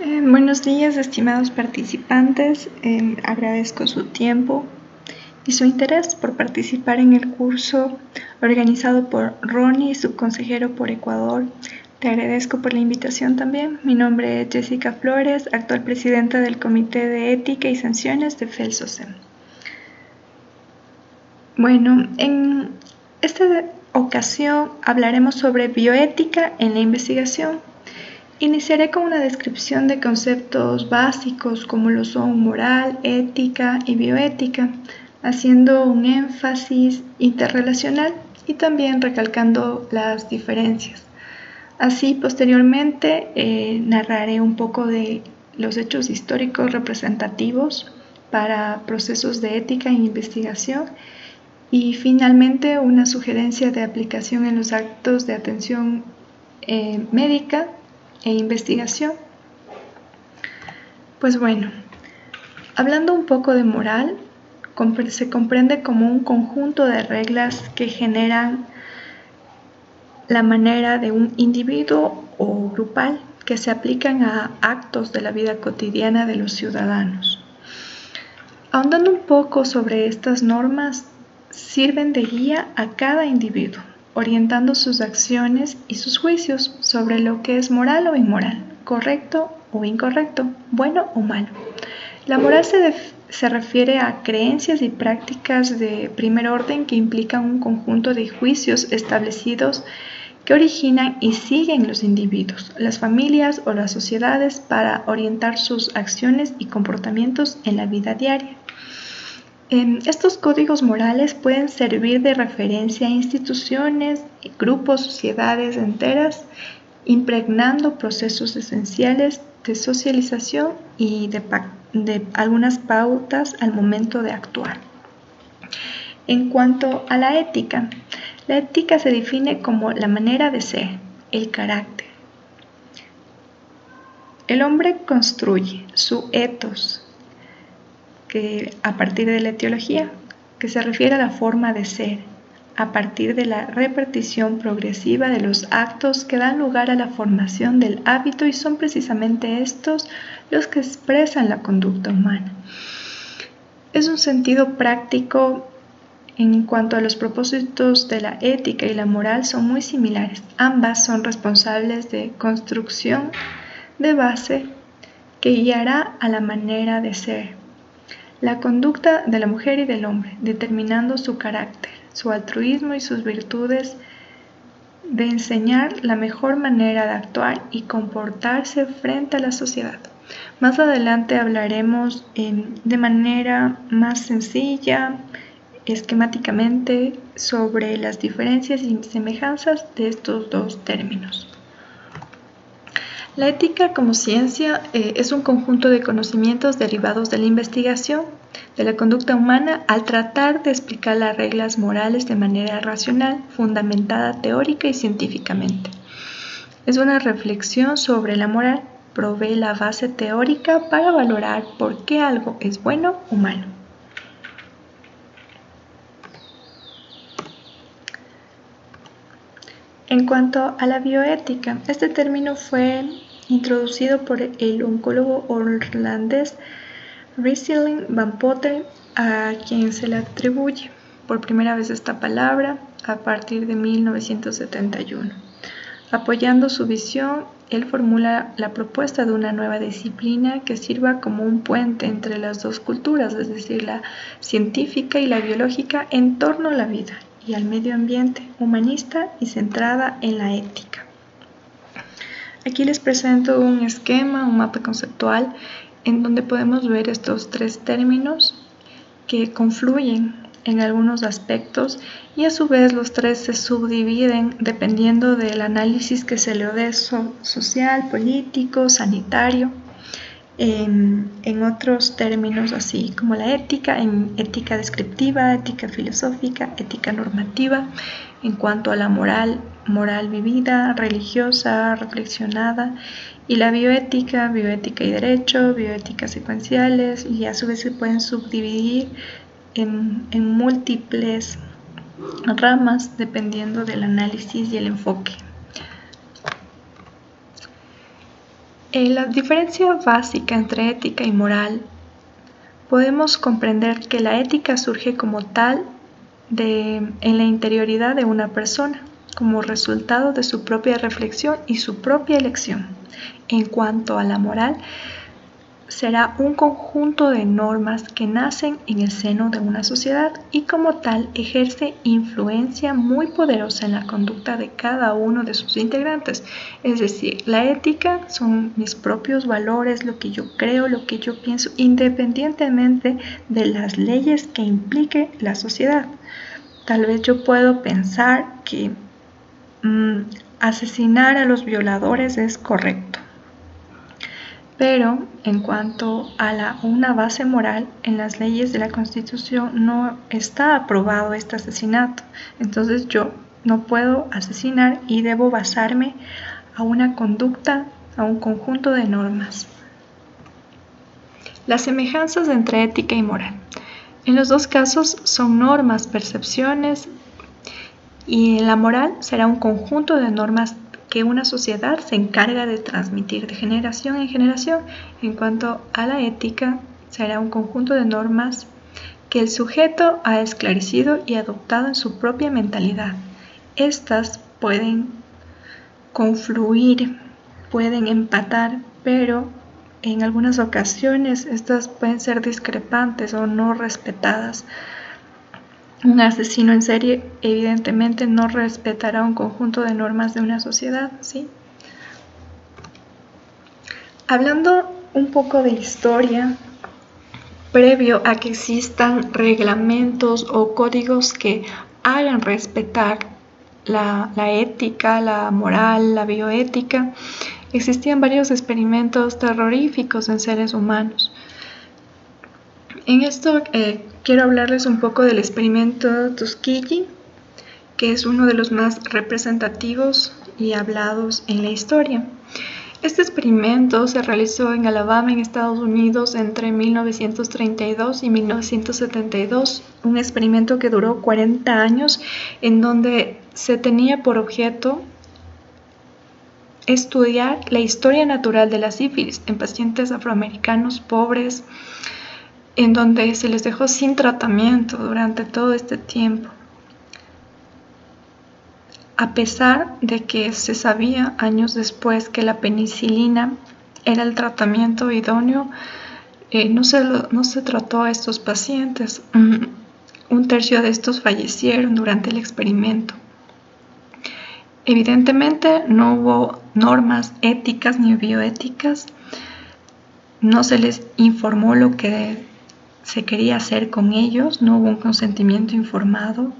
Buenos días, estimados participantes. Agradezco su tiempo y su interés por participar en el curso organizado por Ronnie, subconsejero por Ecuador. Te agradezco por la invitación también. Mi nombre es Jessica Flores, actual presidenta del Comité de Ética y Sanciones de FELSOCEM. Bueno, en esta ocasión hablaremos sobre bioética en la investigación. Iniciaré con una descripción de conceptos básicos como lo son moral, ética y bioética, haciendo un énfasis interrelacional y también recalcando las diferencias. Así, posteriormente, narraré un poco de los hechos históricos representativos para procesos de ética e investigación y finalmente una sugerencia de aplicación en los actos de atención médica e investigación. Pues bueno, hablando un poco de moral, se comprende como un conjunto de reglas que generan la manera de un individuo o grupal que se aplican a actos de la vida cotidiana de los ciudadanos. Ahondando un poco sobre estas normas, sirven de guía a cada individuo, orientando sus acciones y sus juicios sobre lo que es moral o inmoral, correcto o incorrecto, bueno o malo. La moral se refiere a creencias y prácticas de primer orden que implican un conjunto de juicios establecidos que originan y siguen los individuos, las familias o las sociedades para orientar sus acciones y comportamientos en la vida diaria. Estos códigos morales pueden servir de referencia a instituciones, grupos, sociedades enteras, impregnando procesos esenciales de socialización y de algunas pautas al momento de actuar. En cuanto a la ética se define como la manera de ser, el carácter. El hombre construye su ethos, que a partir de la etiología, que se refiere a la forma de ser, a partir de la repetición progresiva de los actos que dan lugar a la formación del hábito y son precisamente estos los que expresan la conducta humana. Es un sentido práctico en cuanto a los propósitos de la ética y la moral son muy similares. Ambas son responsables de construcción de base que guiará a la manera de ser, la conducta de la mujer y del hombre, determinando su carácter, su altruismo y sus virtudes de enseñar la mejor manera de actuar y comportarse frente a la sociedad. Más adelante hablaremos de manera más sencilla, esquemáticamente, sobre las diferencias y semejanzas de estos dos términos. La ética como ciencia es un conjunto de conocimientos derivados de la investigación de la conducta humana al tratar de explicar las reglas morales de manera racional, fundamentada teórica y científicamente. Es una reflexión sobre la moral, provee la base teórica para valorar por qué algo es bueno o malo. En cuanto a la bioética, este término fue introducido por el oncólogo holandés Rysselin van Potter, a quien se le atribuye por primera vez esta palabra a partir de 1971. Apoyando su visión, él formula la propuesta de una nueva disciplina que sirva como un puente entre las dos culturas, es decir, la científica y la biológica, en torno a la vida y al medio ambiente, humanista y centrada en la ética. Aquí les presento un esquema, un mapa conceptual, en donde podemos ver estos tres términos que confluyen en algunos aspectos y a su vez los tres se subdividen dependiendo del análisis que se le dé social, político, sanitario, en otros términos así como la ética, en ética descriptiva, ética filosófica, ética normativa, en cuanto a la moral vivida, religiosa, reflexionada, y la bioética y derecho, bioéticas secuenciales, y a su vez se pueden subdividir en múltiples ramas dependiendo del análisis y el enfoque. La diferencia básica entre ética y moral, podemos comprender que la ética surge como tal en la interioridad de una persona, como resultado de su propia reflexión y su propia elección. En cuanto a la moral, será un conjunto de normas que nacen en el seno de una sociedad y como tal ejerce influencia muy poderosa en la conducta de cada uno de sus integrantes. Es decir, la ética son mis propios valores, lo que yo creo, lo que yo pienso, independientemente de las leyes que implique la sociedad. Tal vez yo puedo pensar que asesinar a los violadores es correcto. Pero en cuanto a una base moral, en las leyes de la Constitución no está aprobado este asesinato. Entonces yo no puedo asesinar y debo basarme a una conducta, a un conjunto de normas. Las semejanzas entre ética y moral. En los dos casos son normas, percepciones, y la moral será un conjunto de normas que una sociedad se encarga de transmitir de generación en generación. En cuanto a la ética, será un conjunto de normas que el sujeto ha esclarecido y adoptado en su propia mentalidad. Estas pueden confluir, pueden empatar, pero en algunas ocasiones estas pueden ser discrepantes o no respetadas. Un asesino en serie evidentemente no respetará un conjunto de normas de una sociedad, ¿sí? Hablando un poco de historia, previo a que existan reglamentos o códigos que hagan respetar la ética, la moral, la bioética, existían varios experimentos terroríficos en seres humanos. En esto quiero hablarles un poco del experimento Tuskegee, que es uno de los más representativos y hablados en la historia. Este experimento se realizó en Alabama, en Estados Unidos, entre 1932 y 1972, un experimento que duró 40 años, en donde se tenía por objeto estudiar la historia natural de la sífilis en pacientes afroamericanos pobres, en donde se les dejó sin tratamiento durante todo este tiempo. A pesar de que se sabía años después que la penicilina era el tratamiento idóneo, no se trató a estos pacientes. Un tercio de estos fallecieron durante el experimento. Evidentemente no hubo normas éticas ni bioéticas, no se les informó lo que se quería hacer con ellos, no hubo un consentimiento informado.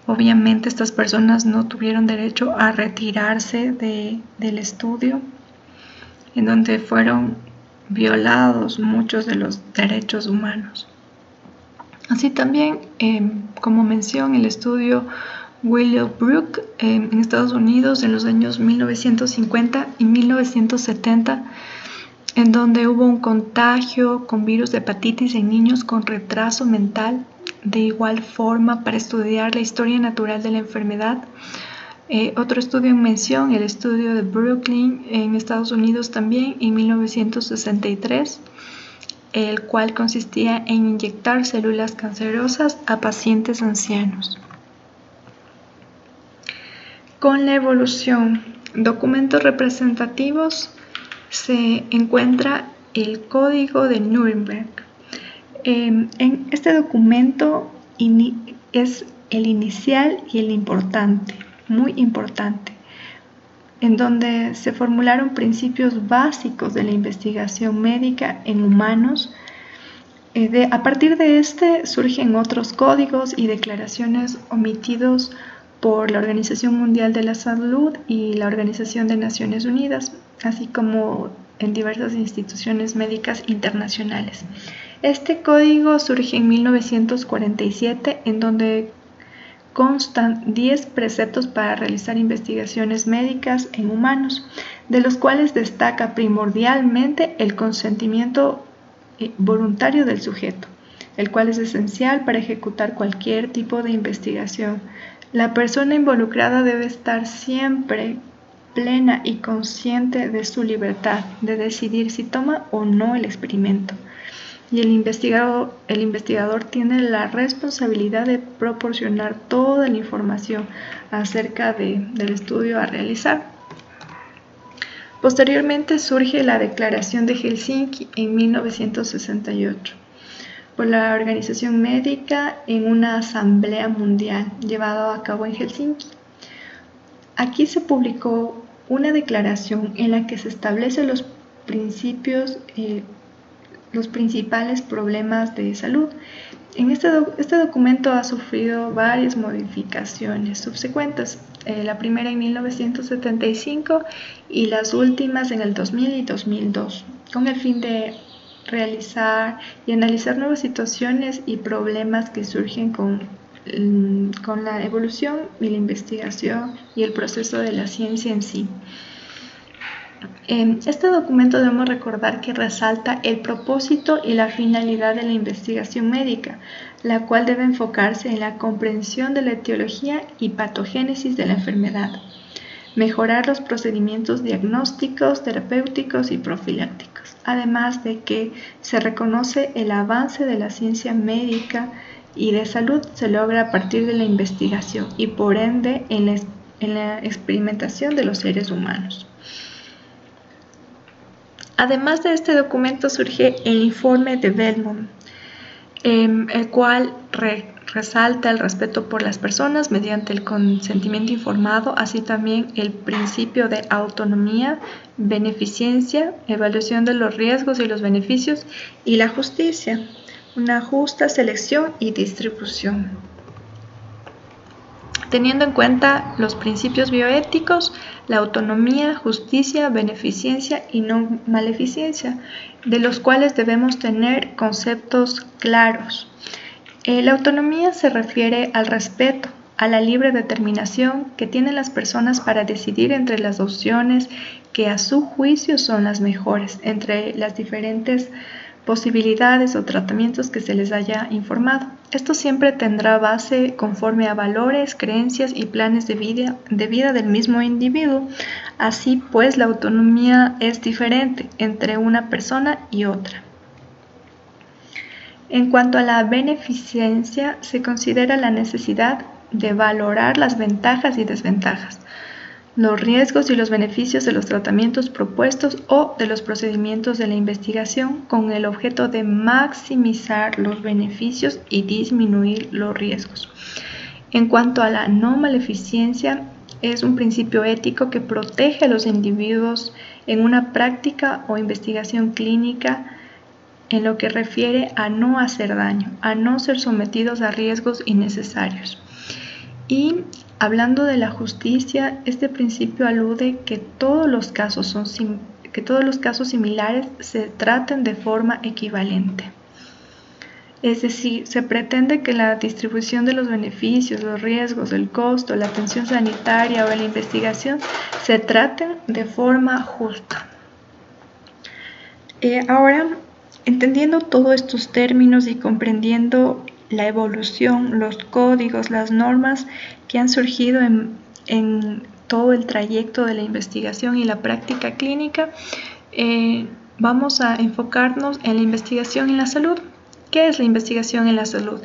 Obviamente estas personas no tuvieron derecho a retirarse del estudio, en donde fueron violados muchos de los derechos humanos. Así también, como mención, el estudio Willowbrook en Estados Unidos en los años 1950 y 1970, en donde hubo un contagio con virus de hepatitis en niños con retraso mental. De igual forma, para estudiar la historia natural de la enfermedad, otro estudio en mención, el estudio de Brooklyn en Estados Unidos también en 1963, el cual consistía en inyectar células cancerosas a pacientes ancianos. Con la evolución, documentos representativos, se encuentra el Código de Nuremberg. En este documento es el inicial y el importante, muy importante, en donde se formularon principios básicos de la investigación médica en humanos. A partir de este surgen otros códigos y declaraciones omitidos por la Organización Mundial de la Salud y la Organización de Naciones Unidas, así como en diversas instituciones médicas internacionales. Este código surge en 1947, en donde constan 10 preceptos para realizar investigaciones médicas en humanos, de los cuales destaca primordialmente el consentimiento voluntario del sujeto, el cual es esencial para ejecutar cualquier tipo de investigación. La persona involucrada debe estar siempre plena y consciente de su libertad de decidir si toma o no el experimento. Y el investigador tiene la responsabilidad de proporcionar toda la información acerca del estudio a realizar. Posteriormente surge la Declaración de Helsinki en 1968 por la Organización Médica en una asamblea mundial llevada a cabo en Helsinki. Aquí se publicó una declaración en la que se establecen los principales problemas de salud. En este documento ha sufrido varias modificaciones subsecuentes, la primera en 1975 y las últimas en el 2000 y 2002, con el fin de realizar y analizar nuevas situaciones y problemas que surgen con la evolución y la investigación y el proceso de la ciencia en sí. En este documento debemos recordar que resalta el propósito y la finalidad de la investigación médica, la cual debe enfocarse en la comprensión de la etiología y patogénesis de la enfermedad, mejorar los procedimientos diagnósticos, terapéuticos y profilácticos, además de que se reconoce el avance de la ciencia médica y de salud se logra a partir de la investigación y por ende en la experimentación de los seres humanos. Además de este documento surge el informe de Bellmont, el cual resalta el respeto por las personas mediante el consentimiento informado, así también el principio de autonomía, beneficencia, evaluación de los riesgos y los beneficios y la justicia, una justa selección y distribución. Teniendo en cuenta los principios bioéticos, la autonomía, justicia, beneficencia y no maleficencia, de los cuales debemos tener conceptos claros. La autonomía se refiere al respeto, a la libre determinación que tienen las personas para decidir entre las opciones que a su juicio son las mejores, entre las diferentes posibilidades o tratamientos que se les haya informado. Esto siempre tendrá base conforme a valores, creencias y planes de vida del mismo individuo. Así pues, la autonomía es diferente entre una persona y otra. En cuanto a la beneficencia, se considera la necesidad de valorar las ventajas y desventajas, los riesgos y los beneficios de los tratamientos propuestos o de los procedimientos de la investigación con el objeto de maximizar los beneficios y disminuir los riesgos. En cuanto a la no maleficencia, es un principio ético que protege a los individuos en una práctica o investigación clínica en lo que refiere a no hacer daño, a no ser sometidos a riesgos innecesarios. Y hablando de la justicia, este principio alude que todos los casos similares se traten de forma equivalente. Es decir, se pretende que la distribución de los beneficios, los riesgos, el costo, la atención sanitaria o la investigación se traten de forma justa. Ahora, entendiendo todos estos términos y comprendiendo la evolución, los códigos, las normas que han surgido en todo el trayecto de la investigación y la práctica clínica, vamos a enfocarnos en la investigación en la salud. ¿Qué es la investigación en la salud?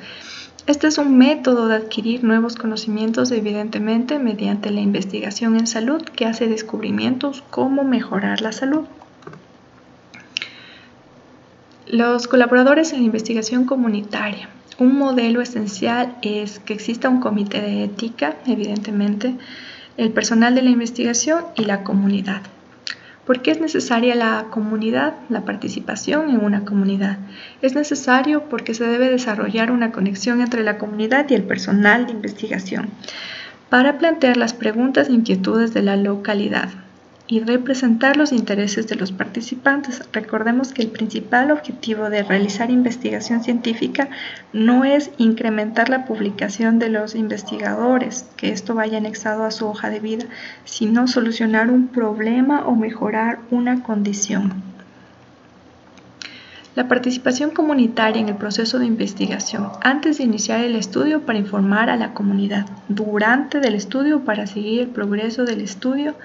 Este es un método de adquirir nuevos conocimientos, evidentemente, mediante la investigación en salud que hace descubrimientos cómo mejorar la salud. Los colaboradores en la investigación comunitaria. Un modelo esencial es que exista un comité de ética, evidentemente, el personal de la investigación y la comunidad. ¿Por qué es necesaria la comunidad, la participación en una comunidad? Es necesario porque se debe desarrollar una conexión entre la comunidad y el personal de investigación para plantear las preguntas e inquietudes de la localidad y representar los intereses de los participantes. Recordemos que el principal objetivo de realizar investigación científica no es incrementar la publicación de los investigadores, que esto vaya anexado a su hoja de vida, sino solucionar un problema o mejorar una condición. La participación comunitaria en el proceso de investigación, antes de iniciar el estudio para informar a la comunidad, durante el estudio para seguir el progreso del estudio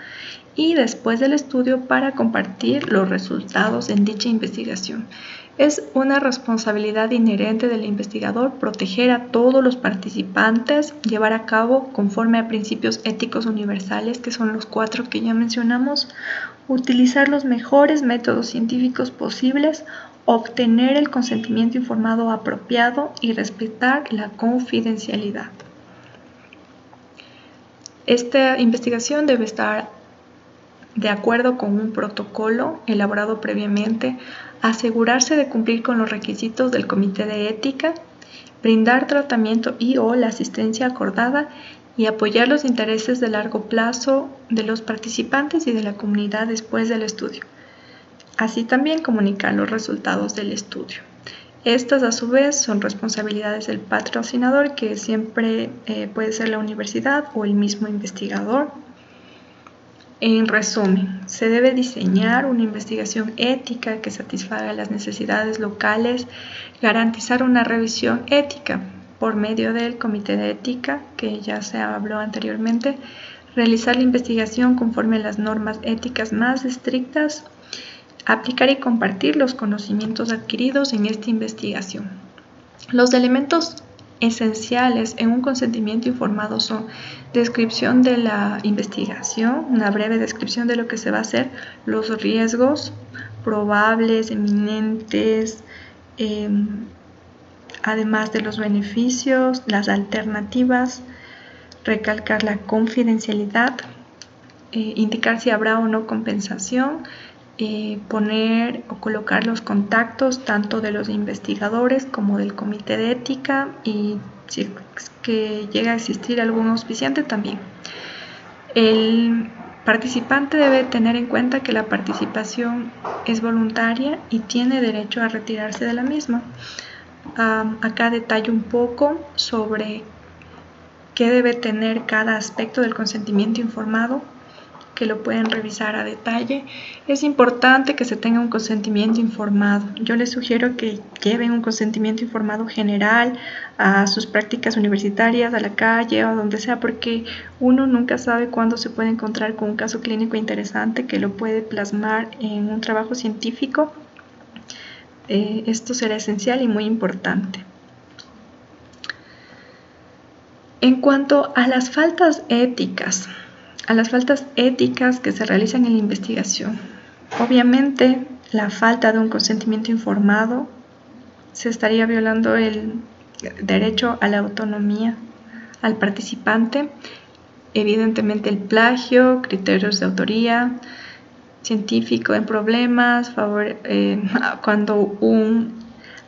y después del estudio para compartir los resultados en dicha investigación. Es una responsabilidad inherente del investigador proteger a todos los participantes, llevar a cabo conforme a principios éticos universales, que son los 4 que ya mencionamos, utilizar los mejores métodos científicos posibles, obtener el consentimiento informado apropiado y respetar la confidencialidad. Esta investigación debe estar de acuerdo con un protocolo elaborado previamente, asegurarse de cumplir con los requisitos del Comité de Ética, brindar tratamiento y/o la asistencia acordada y apoyar los intereses de largo plazo de los participantes y de la comunidad después del estudio. Así también comunicar los resultados del estudio. Estas, a su vez, son responsabilidades del patrocinador, que siempre puede ser la universidad o el mismo investigador. En resumen, se debe diseñar una investigación ética que satisfaga las necesidades locales, garantizar una revisión ética por medio del Comité de Ética, que ya se habló anteriormente, realizar la investigación conforme a las normas éticas más estrictas, aplicar y compartir los conocimientos adquiridos en esta investigación. Los elementos esenciales en un consentimiento informado son descripción de la investigación, una breve descripción de lo que se va a hacer, los riesgos probables, eminentes, además de los beneficios, las alternativas, recalcar la confidencialidad, indicar si habrá o no compensación, poner o colocar los contactos tanto de los investigadores como del Comité de Ética, y si es que llega a existir algún auspiciante también. El participante debe tener en cuenta que la participación es voluntaria y tiene derecho a retirarse de la misma. Acá detallo un poco sobre qué debe tener cada aspecto del consentimiento informado, que lo pueden revisar a detalle. Es importante que se tenga un consentimiento informado. Yo les sugiero que lleven un consentimiento informado general a sus prácticas universitarias, a la calle o donde sea, porque uno nunca sabe cuándo se puede encontrar con un caso clínico interesante que lo puede plasmar en un trabajo científico. Esto será esencial y muy importante. En cuanto a las faltas éticas, que se realizan en la investigación, obviamente la falta de un consentimiento informado se estaría violando el derecho a la autonomía al participante, evidentemente el plagio, criterios de autoría, científico en problemas, cuando un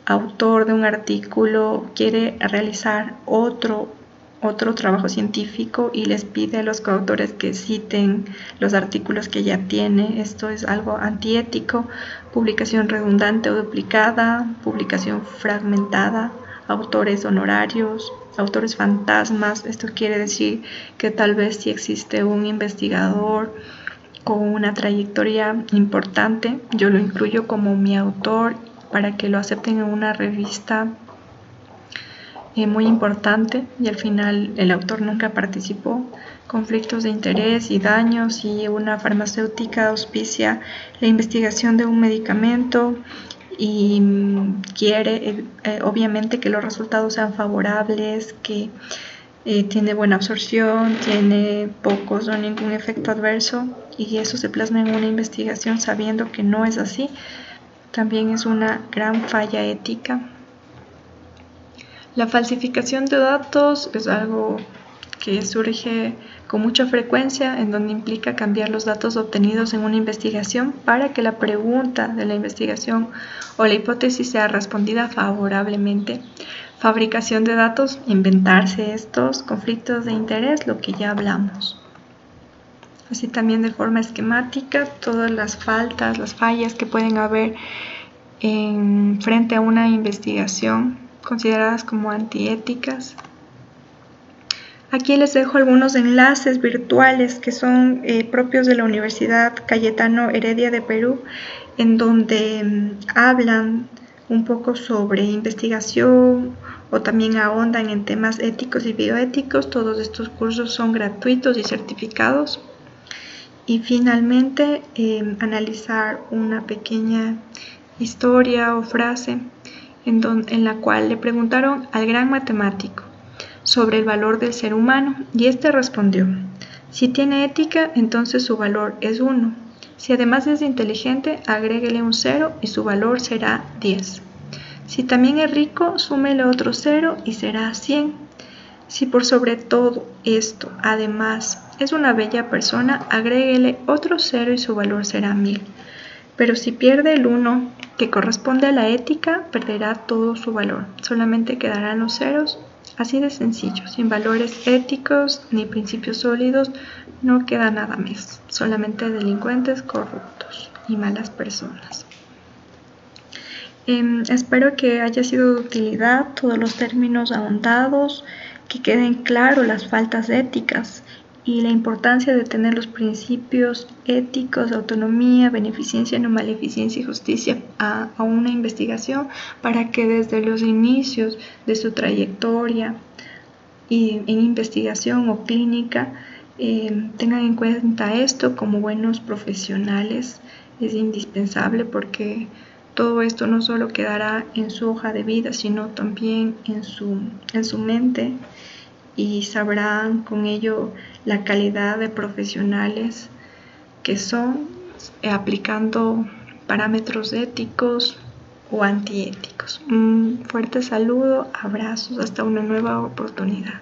autor de un artículo quiere realizar otro trabajo científico y les pide a los coautores que citen los artículos que ya tiene. Esto es algo antiético. Publicación redundante o duplicada, publicación fragmentada, autores honorarios, autores fantasmas. Esto quiere decir que tal vez si existe un investigador con una trayectoria importante, yo lo incluyo como mi autor para que lo acepten en una revista muy importante y al final el autor nunca participó. Conflictos de interés y daños, y una farmacéutica auspicia la investigación de un medicamento y quiere obviamente que los resultados sean favorables, que tiene buena absorción, tiene pocos o ningún efecto adverso, y eso se plasma en una investigación sabiendo que no es así. También es una gran falla ética. La falsificación de datos es algo que surge con mucha frecuencia, en donde implica cambiar los datos obtenidos en una investigación para que la pregunta de la investigación o la hipótesis sea respondida favorablemente. Fabricación de datos, inventarse estos, conflictos de interés, lo que ya hablamos. Así también de forma esquemática, todas las fallas que pueden haber frente a una investigación, consideradas como antiéticas. Aquí les dejo algunos enlaces virtuales que son propios de la Universidad Cayetano Heredia de Perú, en donde hablan un poco sobre investigación o también ahondan en temas éticos y bioéticos. Todos estos cursos son gratuitos y certificados. Y finalmente, analizar una pequeña historia o frase en la cual le preguntaron al gran matemático sobre el valor del ser humano y este respondió: si tiene ética, entonces su valor es 1. Si además es inteligente, agréguele un 0 y su valor será 10. Si también es rico, súmele otro 0 y será 100. Si por sobre todo esto, además, es una bella persona, agréguele otro 0 y su valor será 1000. Pero si pierde el 1 que corresponde a la ética, perderá todo su valor. Solamente quedarán los ceros. Así de sencillo, sin valores éticos ni principios sólidos, no queda nada más, solamente delincuentes corruptos y malas personas. Espero que haya sido de utilidad todos los términos ahondados, que queden claros las faltas éticas y la importancia de tener los principios éticos, autonomía, beneficencia, no maleficencia y justicia a una investigación, para que desde los inicios de su trayectoria y en investigación o clínica tengan en cuenta esto como buenos profesionales. Es indispensable porque todo esto no solo quedará en su hoja de vida, sino también en su mente, y sabrán con ello la calidad de profesionales que son, aplicando parámetros éticos o antiéticos. Un fuerte saludo, abrazos, hasta una nueva oportunidad.